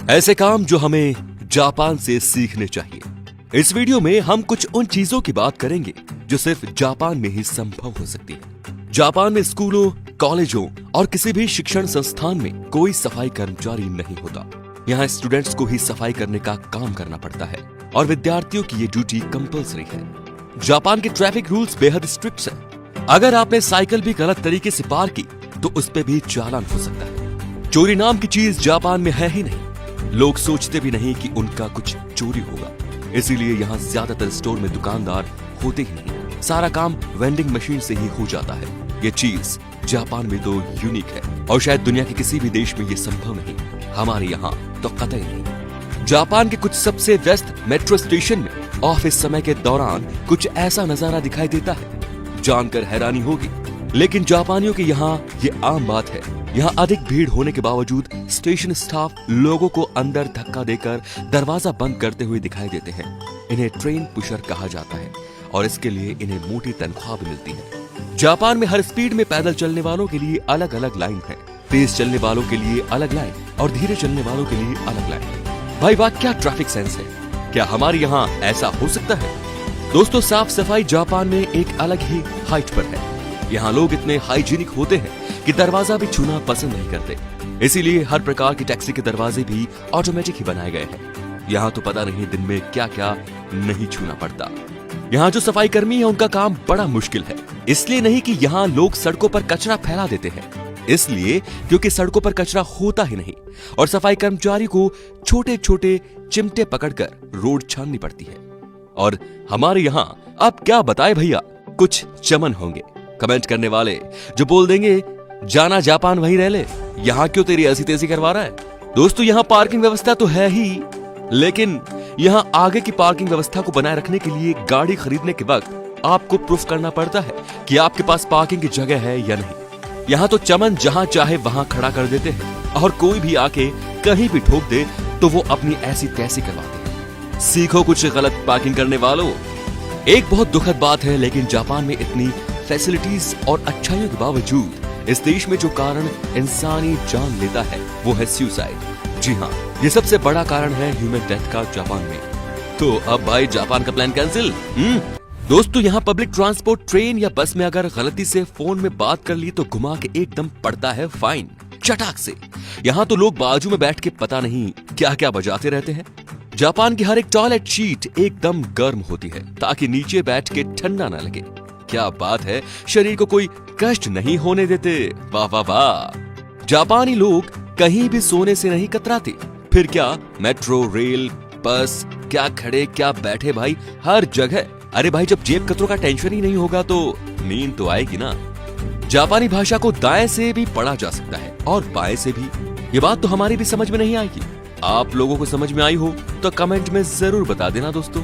ऐसे काम जो हमें जापान से सीखने चाहिए। इस वीडियो में हम कुछ उन चीजों की बात करेंगे जो सिर्फ जापान में ही संभव हो सकती है। जापान में स्कूलों, कॉलेजों और किसी भी शिक्षण संस्थान में कोई सफाई कर्मचारी नहीं होता। यहाँ स्टूडेंट्स को ही सफाई करने का काम करना पड़ता है और विद्यार्थियों की ये ड्यूटी कंपल्सरी है। जापान के ट्रैफिक रूल्स बेहद स्ट्रिक्ट हैं। अगर आपने साइकिल भी गलत तरीके से पार की तो उस पे भी चालान हो सकता है। चोरी नाम की चीज जापान में है ही नहीं। लोग सोचते भी नहीं कि उनका कुछ चोरी होगा, इसीलिए यहाँ ज्यादातर स्टोर में दुकानदार होते ही नहीं। सारा काम वेंडिंग मशीन से ही हो जाता है। ये चीज जापान में तो यूनिक है और शायद दुनिया के किसी भी देश में ये संभव नहीं। हमारे यहाँ तो कतई नहीं। जापान के कुछ सबसे व्यस्त मेट्रो स्टेशन में ऑफिस समय के दौरान कुछ ऐसा नजारा दिखाई देता है, जानकर हैरानी होगी, लेकिन जापानियों के यहाँ ये आम बात है। यहाँ अधिक भीड़ होने के बावजूद स्टेशन स्टाफ लोगों को अंदर धक्का देकर दरवाजा बंद करते हुए दिखाई देते हैं। इन्हें ट्रेन पुशर कहा जाता है और इसके लिए इन्हें मोटी तनख्वाह भी मिलती है। जापान में हर स्पीड में पैदल चलने वालों के लिए अलग अलग लाइन है, तेज चलने वालों के लिए अलग लाइन और धीरे चलने वालों के लिए अलग लाइन। भाई वाह, क्या ट्रैफिक सेंस है! क्या हमारे यहाँ ऐसा हो सकता है? दोस्तों, साफ सफाई जापान में एक अलग ही हाइट पर है। यहाँ लोग इतने हाइजीनिक होते हैं कि दरवाजा भी छूना पसंद नहीं करते। इसीलिए हर प्रकार की टैक्सी के दरवाजे भी ऑटोमेटिक ही बनाए गए हैं। यहाँ तो पता नहीं दिन में क्या क्या नहीं छूना पड़ता। यहाँ जो सफाई कर्मी है उनका काम बड़ा मुश्किल है। इसलिए नहीं कि यहाँ लोग सड़कों पर कचरा फैला देते हैं, इसलिए क्योंकि सड़कों पर कचरा होता ही नहीं और सफाई कर्मचारी को छोटे छोटे चिमटे पकड़कर रोड छाननी पड़ती है। और हमारे यहाँ अब क्या बताए भैया, कुछ चमन होंगे कमेंट करने वाले जो बोल देंगे जाना जापान वहीं रह ले, यहाँ क्यों तेरी ऐसी तेजी करवा रहा है। दोस्तों, यहाँ पार्किंग व्यवस्था तो है ही, लेकिन यहाँ आगे की पार्किंग व्यवस्था को बनाए रखने के लिए गाड़ी खरीदने के वक्त आपको प्रूफ करना पड़ता है कि आपके पास पार्किंग की जगह है या नहीं। यहाँ तो चमन जहाँ चाहे वहाँ खड़ा कर देते हैं और कोई भी आके कहीं भी ठोक दे तो वो अपनी ऐसी तैसी करवाते हैं। सीखो कुछ गलत पार्किंग करने वालों। एक बहुत दुखद बात है, लेकिन जापान में इतनी फैसिलिटीज और अच्छाइयों के बावजूद इस देश में जो कारण इंसानी जान लेता है वो है सुसाइड। जी हाँ, ये सबसे बड़ा कारण है ह्यूमन डेथ का जापान में। तो अब भाई जापान का प्लान कैंसिल। दोस्तों, यहाँ पब्लिक ट्रांसपोर्ट ट्रेन या बस में अगर गलती से फोन में बात कर ली तो घुमा के एकदम पड़ता है फाइन, चटाक से। यहाँ तो लोग बाजू में बैठ के पता नहीं क्या क्या बजाते रहते हैं। जापान की हर एक टॉयलेट शीट एकदम गर्म होती है ताकि नीचे बैठ के ठंडा न लगे। क्या बात है, शरीर को कोई कष्ट नहीं होने देते। वाह वाह वाह। जापानी लोग कहीं भी सोने से नहीं कतराते। फिर क्या मेट्रो, रेल, बस, क्या खड़े क्या बैठे भाई, हर जगह। अरे भाई, जब जेब कतरों का टेंशन ही नहीं होगा तो नींद तो आएगी ना। जापानी भाषा को दाएं से भी पढ़ा जा सकता है और बाएं से भी। ये बात तो हमारी भी समझ में नहीं आएगी। आप लोगों को समझ में आई हो तो कमेंट में जरूर बता देना। दोस्तों,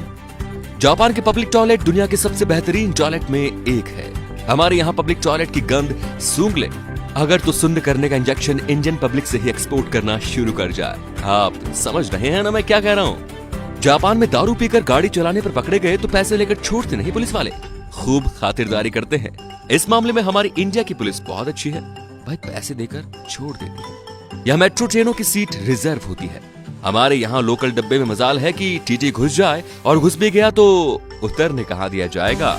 जापान के पब्लिक टॉयलेट दुनिया के सबसे बेहतरीन टॉयलेट में एक है। हमारे यहाँ पब्लिक टॉयलेट की गंध सूंघ ले अगर तो सुंद करने का इंजेक्शन इंडियन पब्लिक से ही एक्सपोर्ट करना शुरू कर जाए। आप समझ रहे हैं ना मैं क्या कह रहा हूँ। जापान में दारू पीकर गाड़ी चलाने पर पकड़े गए तो पैसे लेकर छोड़ते नहीं पुलिस वाले, खूब खातिरदारी करते हैं। इस मामले में हमारी इंडिया की पुलिस बहुत अच्छी है भाई, पैसे देकर छोड़ देती है। यहाँ मेट्रो ट्रेनों की सीट रिजर्व होती है। हमारे यहाँ लोकल डब्बे में मजाल है कि टीटी घुस जाए और घुस भी गया तो उतरने कहाँ दिया जाएगा।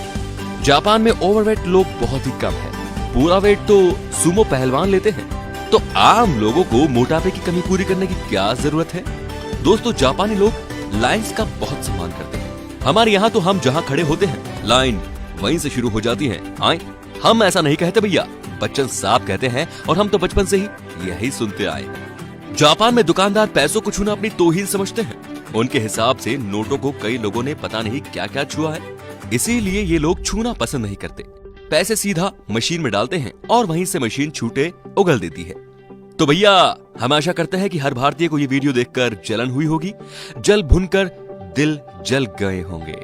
जापान में ओवरवेट लोग बहुत ही कम है। पूरा वेट तो सुमो पहलवान लेते हैं, तो आम लोगों को मोटापे की कमी पूरी करने की क्या जरूरत है। दोस्तों, जापानी लोग लाइंस का बहुत सम्मान करते हैं। हमारे यहाँ तो हम जहाँ खड़े होते हैं लाइन वहीं से शुरू हो जाती है। आए, हम ऐसा नहीं कहते भैया, बच्चन साहब कहते हैं और हम तो बचपन से ही यही सुनते आए। जापान में दुकानदार पैसों को छूना अपनी तौहीन समझते हैं। उनके हिसाब से नोटों को कई लोगों ने पता नहीं क्या क्या छुआ है, इसीलिए ये लोग छूना पसंद नहीं करते। पैसे सीधा मशीन में डालते हैं और वहीं से मशीन छूटे उगल देती है। तो भैया, हम आशा करते हैं कि हर भारतीय को ये वीडियो देखकर जलन हुई होगी, जल भुनकर दिल जल गए होंगे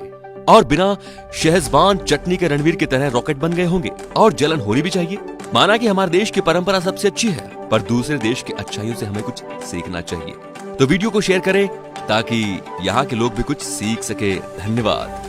और बिना शेजवान चटनी के रणवीर की तरह रॉकेट बन गए होंगे। और जलन होनी भी चाहिए। माना कि हमारे देश की परंपरा सबसे अच्छी है, पर दूसरे देश की अच्छाइयों से हमें कुछ सीखना चाहिए। तो वीडियो को शेयर करें ताकि यहाँ के लोग भी कुछ सीख सके। धन्यवाद।